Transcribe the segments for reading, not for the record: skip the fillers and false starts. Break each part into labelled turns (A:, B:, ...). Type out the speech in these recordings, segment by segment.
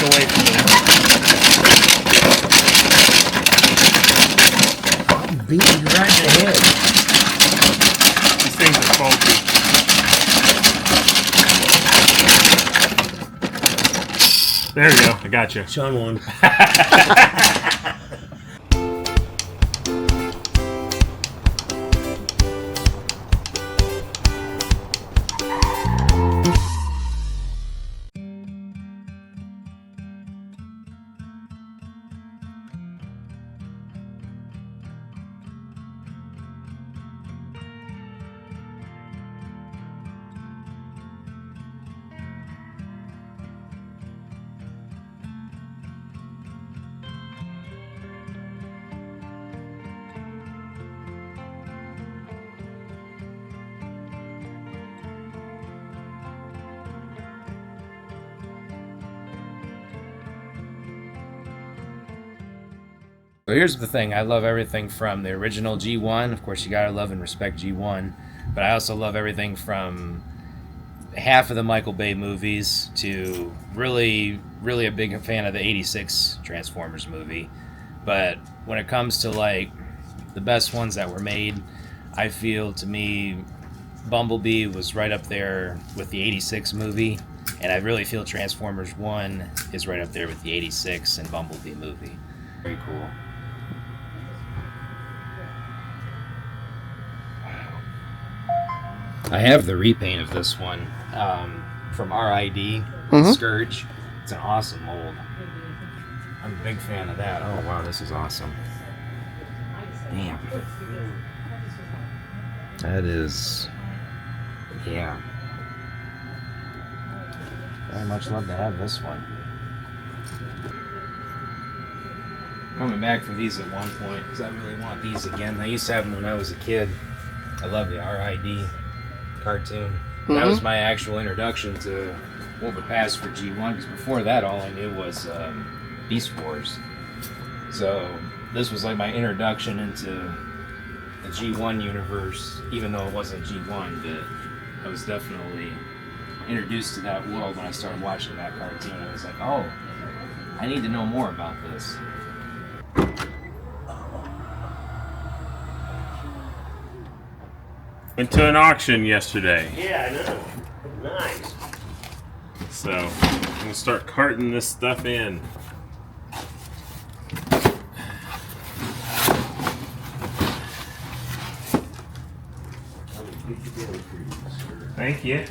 A: away from me.
B: I'm beating you right in the head.
A: These things are faulty. There you go. I got you.
B: Sean won.
C: So here's the thing, I love everything from the original G1, of course you gotta love and respect G1, but I also love everything from half of the Michael Bay movies to really a big fan of the 86 Transformers movie. But when it comes to like the best ones that were made, I feel to me Bumblebee was right up there with the 86 movie, and I really feel Transformers 1 is right up there with the 86 and Bumblebee movie. Very cool. I have the repaint of this one from RID, Scourge. It's an awesome mold. I'm a big fan of that. Oh wow, this is awesome. Damn. That is... yeah. Very much love to have this one. Coming back for these at one point, because I really want these again. I used to have them when I was a kid. I love the RID cartoon. That was my actual introduction to what would pass for G1, because before that all I knew was Beast Wars. So this was like my introduction into the G1 universe, even though it wasn't G1, but I was definitely introduced to that world when I started watching that cartoon. I was like, oh, I need to know more about this.
A: Went to an auction yesterday.
B: Yeah, I know. Nice.
A: So I'm gonna start carting this stuff in. Thank you.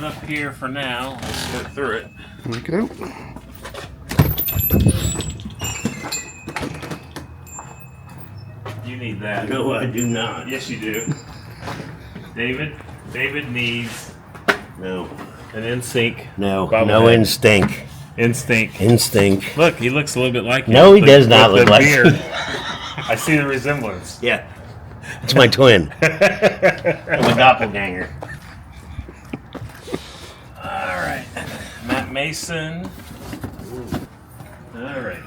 A: Up here for now. Let's go through it.
D: Okay.
A: You need that.
B: No, I do not.
A: Yes, you do. David needs
B: No.
A: an NSYNC.
B: No.
A: bobblehead.
B: No instinct.
A: Instinct.
B: Instinct.
A: Look, he looks a little bit like him.
B: No, he
A: with
B: does not
A: with
B: look
A: the
B: like
A: beard. I see the resemblance.
B: Yeah. It's my twin. I'm a doppelganger.
A: All right. Matt Mason. All right.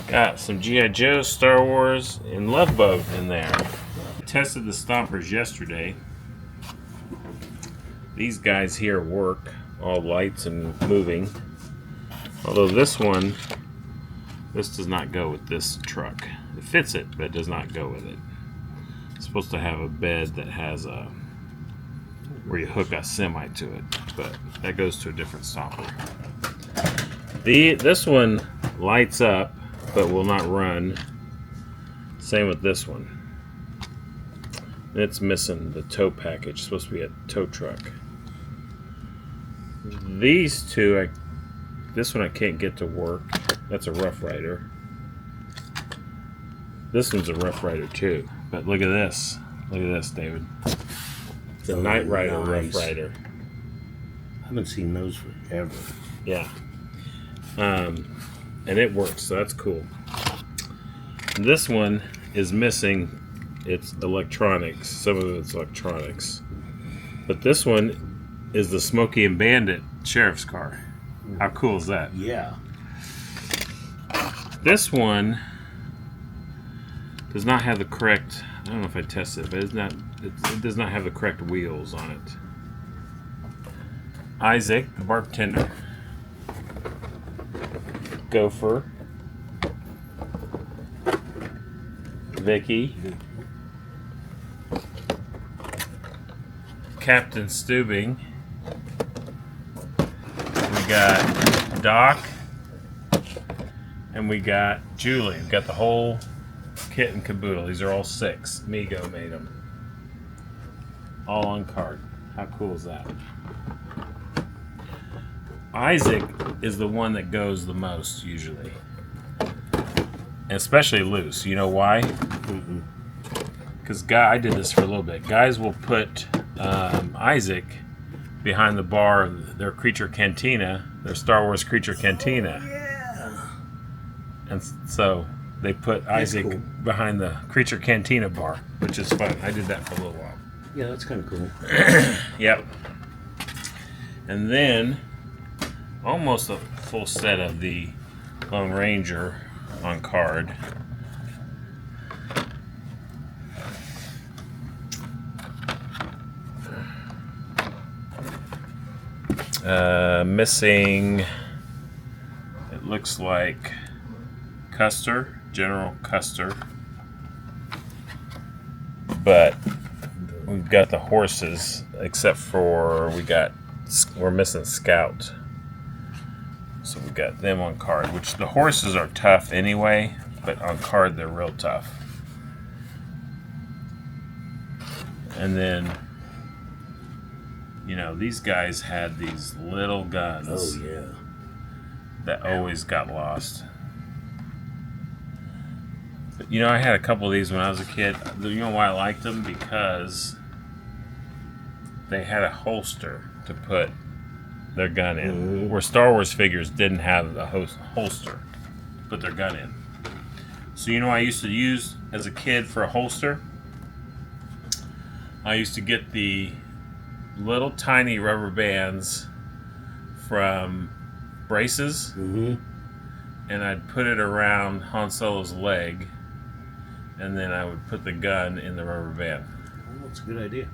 A: Got some G.I. Joe, Star Wars, and Love Boat in there. Tested the stompers yesterday. These guys here work, all lights and moving. Although this one, this does not go with this truck. It fits it, but it does not go with it. It's supposed to have a bed that has a, where you hook a semi to it, but that goes to a different stopper. This one lights up, but will not run. Same with this one. It's missing the tow package. It's supposed to be a tow truck. These two, this one I can't get to work. That's a Rough Rider. This one's a Rough Rider too. But look at this. Look at this, David. It's a Knight Rider
B: nice.
A: Rough Rider.
B: I haven't seen those forever.
A: Yeah. And it works, so that's cool. This one is missing its electronics. Some of it's electronics. But this one is the Smokey and Bandit sheriff's car. How cool is that?
B: Yeah.
A: This one does not have the correct. I don't know if I tested it, but it does not have the correct wheels on it. Isaac, the bartender. Gopher. Vicky. Captain Steubing. We got Doc. And we got Julie. We've got the whole kit and caboodle. These are all 6. Mego made them. All on card. How cool is that? Isaac is the one that goes the most usually. And especially loose. You know why? Because I did this for a little bit. Guys will put Isaac behind the bar, their Creature Cantina, their Star Wars Creature Cantina.
B: Yeah.
A: And so they put Isaac behind the Creature Cantina bar, which is fun. I did that for a little while.
B: Yeah, that's kind of cool.
A: Yep. And then almost a full set of the Lone Ranger on card. Missing, it looks like Custer, General Custer, but we've got the horses, except for we're missing Scout. So we got them on card, which the horses are tough anyway, but on card they're real tough. And then, you know, these guys had these little guns.
B: Oh, yeah.
A: That always got lost. But, you know, I had a couple of these when I was a kid. You know why I liked them? Because they had a holster to put their gun in, where Star Wars figures didn't have a holster to put their gun in. So you know what I used to use as a kid for a holster? I used to get the little tiny rubber bands from Braces, and I'd put it around Han Solo's leg, and then I would put the gun in the rubber band.
B: Oh, that's a good idea.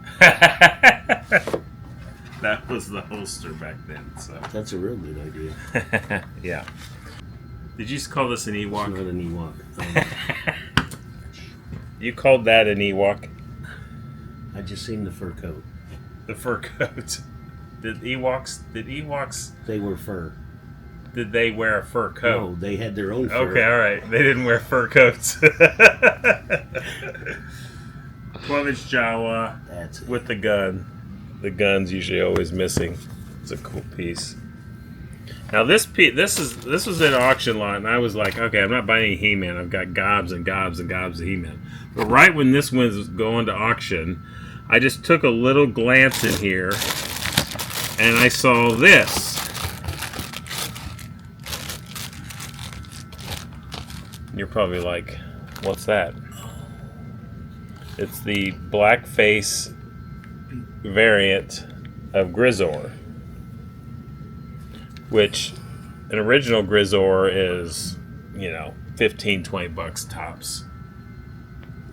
A: That was the holster back then. So
B: That's a real good idea.
A: yeah. Did you call this an Ewok?
B: It's not an Ewok.
A: You called that an Ewok?
B: I just seen the fur coat.
A: The fur coat. Did Ewoks?
B: They were fur.
A: Did they wear a fur coat?
B: No, they had their own fur.
A: Okay, all right. They didn't wear fur coats. 12-inch Jawa
B: That's it.
A: with the gun. The gun's usually always missing. It's a cool piece. Now this was an auction lot, and I was like, okay, I'm not buying any He-Man. I've got gobs and gobs and gobs of He-Man. But right when this was going to auction, I just took a little glance in here, and I saw this. You're probably like, what's that? It's the blackface variant of Grizzor, which an original Grizzor is, you know, $15-20 tops.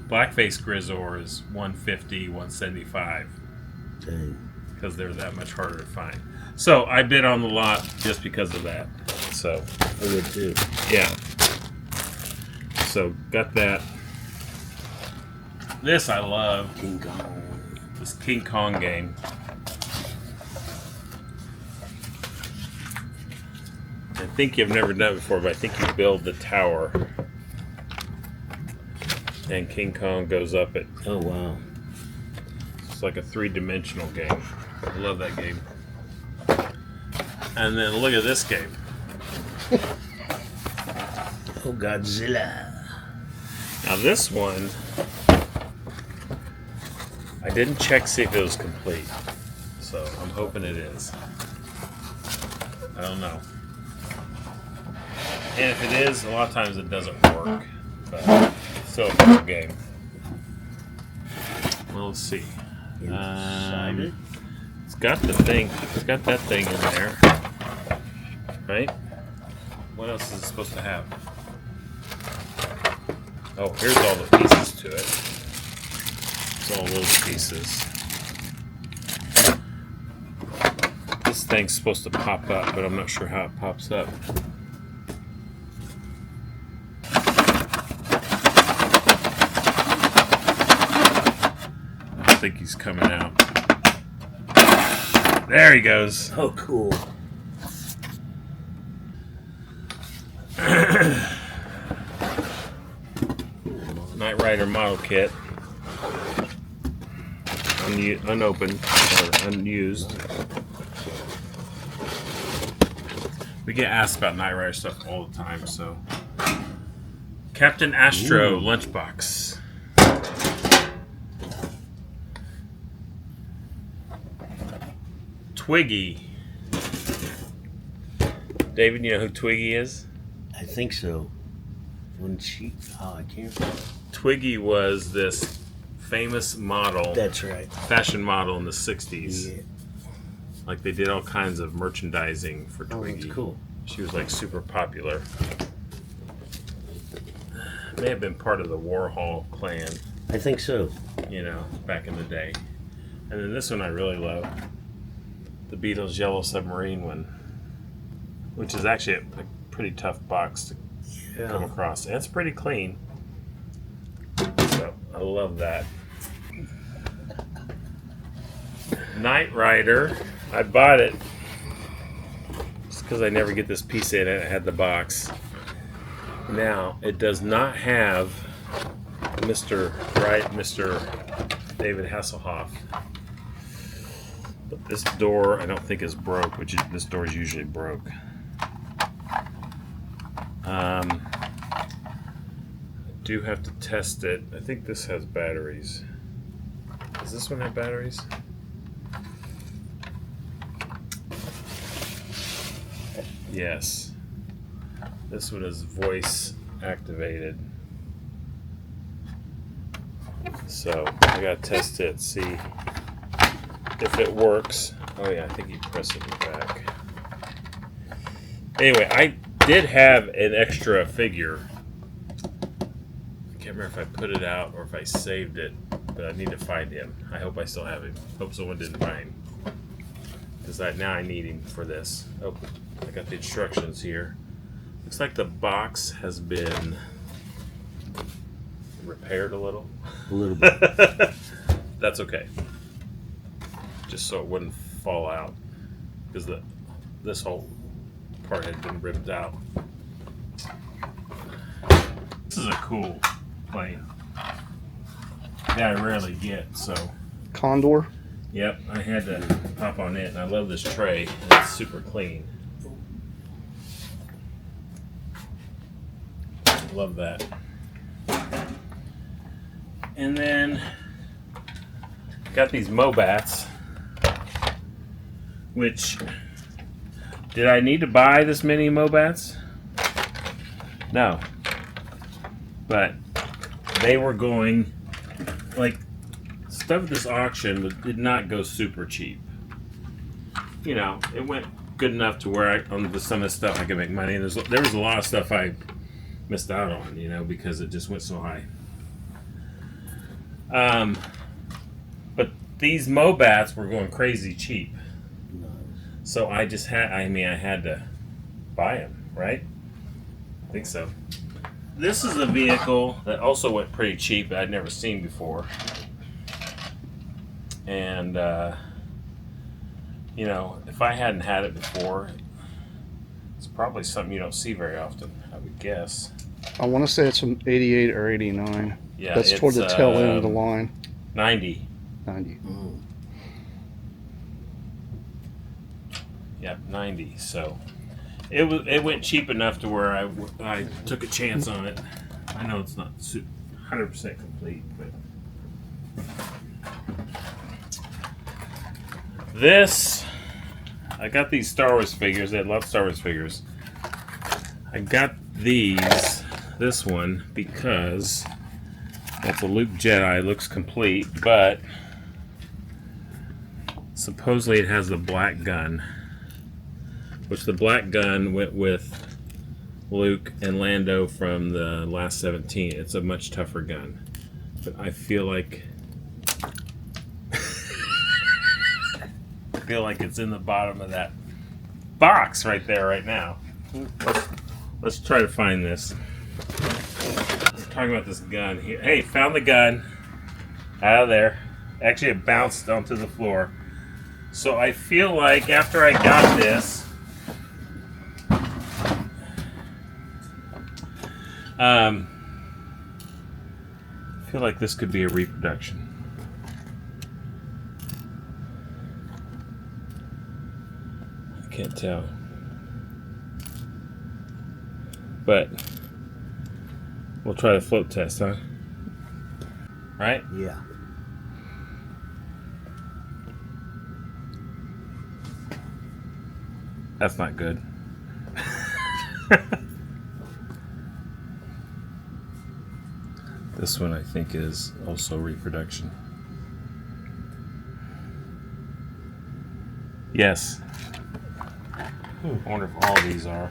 A: Blackface Grizzor is $150, $175
B: Dang.
A: because they're that much harder to find. So I bid on the lot just because of that. So
B: I would too.
A: yeah. So got that. This I love.
B: King Kong.
A: This King Kong game. I think you've never done it before, but I think you build the tower, and King Kong goes up it.
B: Oh, wow.
A: It's like a 3-dimensional game. I love that game. And then look at this game.
B: Oh, Godzilla.
A: Now this one, I didn't check see if it was complete, so I'm hoping it is. I don't know. And if it is, a lot of times it doesn't work, but it's still a cool game. Well, let's see.
B: Inside it?
A: got the thing. It's got that thing in there, right? What else is it supposed to have? Oh, here's all the pieces to it. It's all those pieces. This thing's supposed to pop up, but I'm not sure how it pops up. I think he's coming out. There he goes.
B: Oh, cool.
A: Knight Rider model kit. Unopened or unused. We get asked about Knight Rider stuff all the time, so. Captain Astro lunchbox. Twiggy. David, you know who Twiggy is?
B: I think so. When she... Oh, I can't remember.
A: Twiggy was this famous model.
B: That's right.
A: Fashion model in the 60s.
B: Yeah.
A: Like they did all kinds of merchandising for Twiggy.
B: Oh, that's cool.
A: She was like super popular. May have been part of the Warhol clan,
B: I think so.
A: you know, back in the day. And then this one I really love. The Beatles Yellow Submarine one. Which is actually a pretty tough box to come across. And it's pretty clean. So I love that. Knight Rider. I bought it just because I never get this piece in it. I had the box. Now it does not have Mr. David Hasselhoff. But this door I don't think is broke, which this door is usually broke. I do have to test it. I think this has batteries. Does this one have batteries? Yes. This one is voice activated. So I gotta test it, see if it works. Oh yeah, I think you press it in the back. Anyway, I did have an extra figure. I can't remember if I put it out or if I saved it, but I need to find him. I hope I still have him. Hope someone didn't buy him. Because now I need him for this. Oh, I got the instructions here. Looks like the box has been repaired a little.
B: A little bit.
A: That's okay. Just so it wouldn't fall out. Because this whole part had been ripped out. This is a cool plane that I rarely get, so.
D: Condor.
A: Yep, I had to pop on it, and I love this tray. It's super clean. Love that. And then got these Mobats, which, did I need to buy this many Mobats? No. But they were going, like, stuff at this auction did not go super cheap. You know, it went good enough to where on some of the stuff I could make money. And there was a lot of stuff I missed out on, you know, because it just went so high. But these Mobats were going crazy cheap. So I just had, I had to buy them, right? I think so. This is a vehicle that also went pretty cheap that I'd never seen before. And, you know, if I hadn't had it before, it's probably something you don't see very often, I would guess.
D: I want to say it's from 88 or 89.
A: Yeah,
D: that's toward the tail end of the line.
A: 90.
D: 90.
A: Yep, 90. So it went cheap enough to where I took a chance on it. I know it's not 100% complete, but this, I got these Star Wars figures. I love Star Wars figures. I got this one because that's a Luke Jedi. Looks complete, but Supposedly it has the black gun, which the black gun went with Luke and Lando from the last 17. It's a much tougher gun, but I feel like it's in the bottom of that box right there right now. Let's try to find this. We're talking about this gun here. Hey, found the gun out of there. Actually, it bounced onto the floor. So I feel like after I got this, I feel like this could be a reproduction. I can't tell. But we'll try the float test, huh? Right?
B: Yeah.
A: That's not good. This one I think is also reproduction. Yes. I wonder if all these are.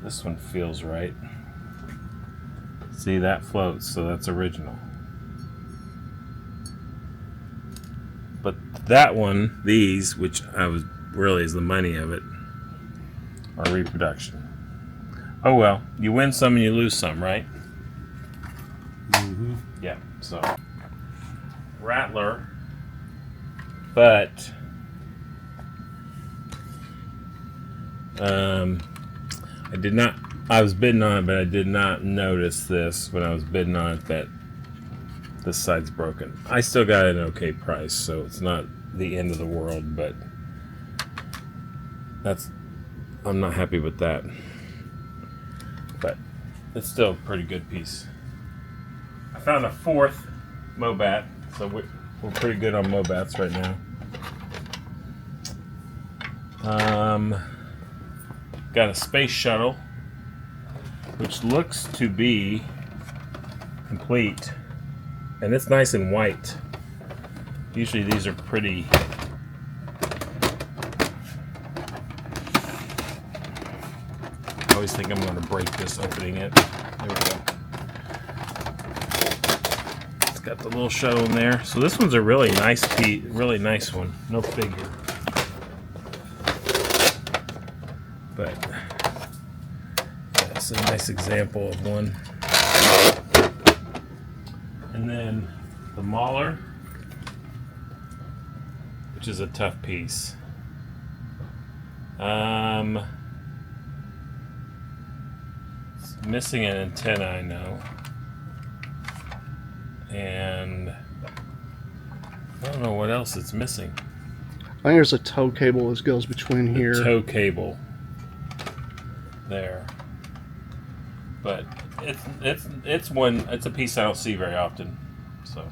A: This one feels right. See, that floats, so that's original. But that one, these, which really is the money of it, are reproduction. Oh well, you win some and you lose some, right?
B: Mm-hmm.
A: Yeah, so. Rattler. But I was bidding on it, but I did not notice this when I was bidding on it, that this side's broken. I still got an okay price, so it's not the end of the world, but I'm not happy with that. But it's still a pretty good piece. I found a fourth Mobat, so we're pretty good on Mobats right now. Got a space shuttle, which looks to be complete, and it's nice and white. Usually these are pretty. I always think I'm going to break this opening it. There we go. It's got the little shuttle in there. So this one's a really nice piece, really nice one. No figure. But that's a nice example of one. And then the Mauler, which is a tough piece. It's missing an antenna, I know. And I don't know what else it's missing.
D: I think there's a tow cable that goes between here.
A: Tow cable. There. But it's a piece I don't see very often. So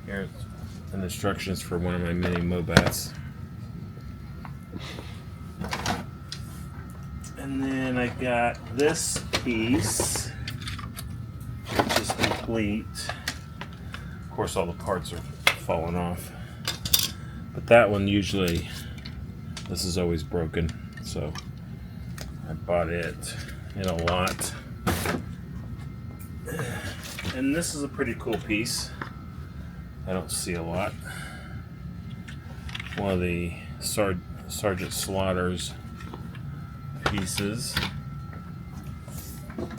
A: here's an instructions for one of my mini Mobats. And then I got this piece, which is complete. Of course, all the parts are falling off. But that one usually, this is always broken. So I bought it in a lot. And this is a pretty cool piece. I don't see a lot. One of the Sergeant Slaughter's pieces. And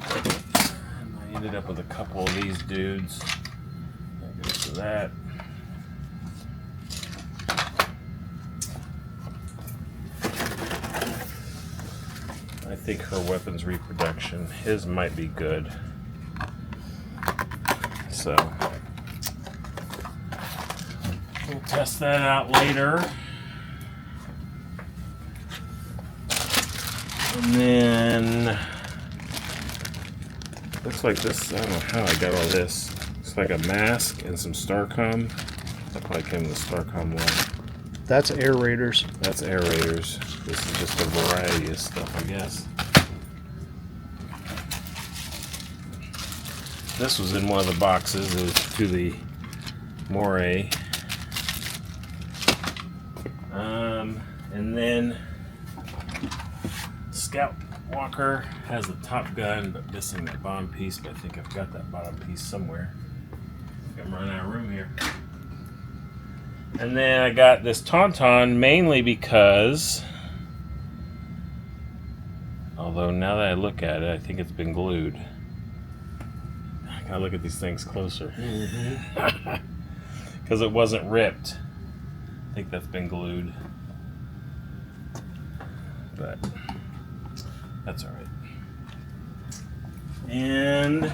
A: I ended up with a couple of these dudes. That goes to that. I think her weapons reproduction. His might be good. So we'll test that out later. And then looks like this, I don't know how I got all this. Looks like a mask and some Starcom. That probably came with the Starcom one.
D: That's air raiders.
A: That's aerators. This is just a variety of stuff, I guess. This was in one of the boxes. It was to the Moray. And then Scout Walker has a Top Gun, but missing that bottom piece. But I think I've got that bottom piece somewhere. I'm running out of room here. And then I got this Tauntaun mainly because, although now that I look at it, I think it's been glued. I gotta look at these things closer. Because it wasn't ripped. I think that's been glued. But that's alright. And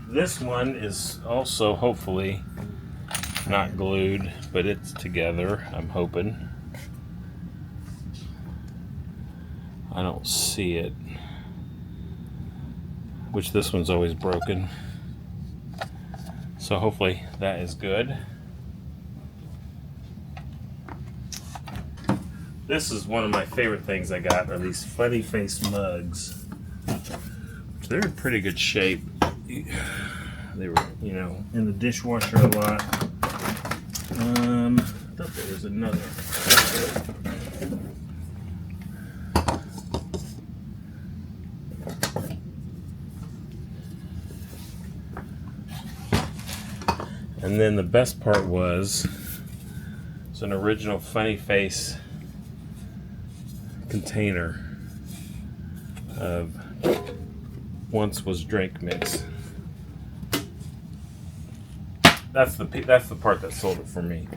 A: this one is also hopefully not glued, but it's together, I'm hoping. I don't see it. Which this one's always broken. So hopefully that is good. This is one of my favorite things I got, are these funny face mugs. They're in pretty good shape. They were, you know, in the dishwasher a lot. I thought there was another. And then the best part was, it's an original funny face container of Once Was Drink Mix. That's the part that sold it for me.